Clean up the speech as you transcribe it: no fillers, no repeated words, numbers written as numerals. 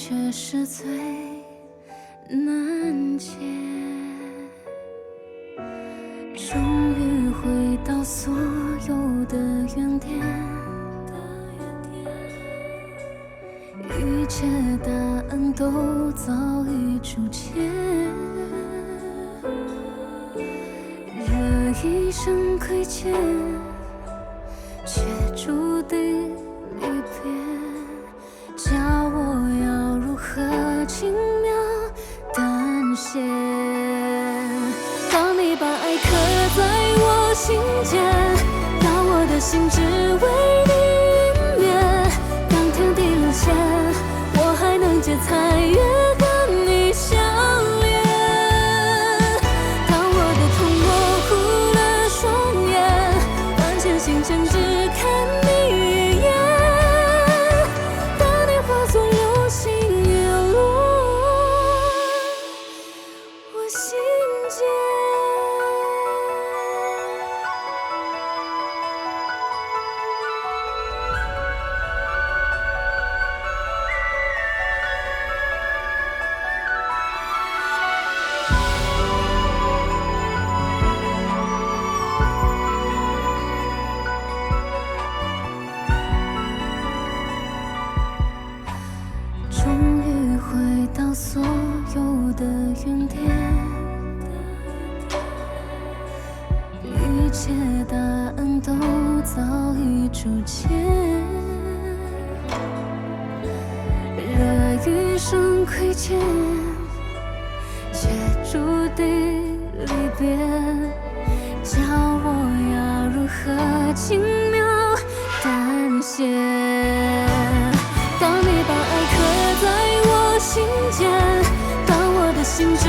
却是最难解。终于回到所有的原点，一切答案都早已出现。这一生亏欠，却注定离别。叫我要如何轻描淡写？当你把爱刻在我心间，当我的心只为你泯灭。当天地沦陷，我还能借残月跟你相恋。当我的痛模糊了双眼，万千星辰只看你一眼。当你化作流星陨落我心间。终于回到所有的原点，一切答案都早已出现。这一生亏欠，却注定离别。叫我要如何轻描淡写？当你把爱刻在我心间，当我的心只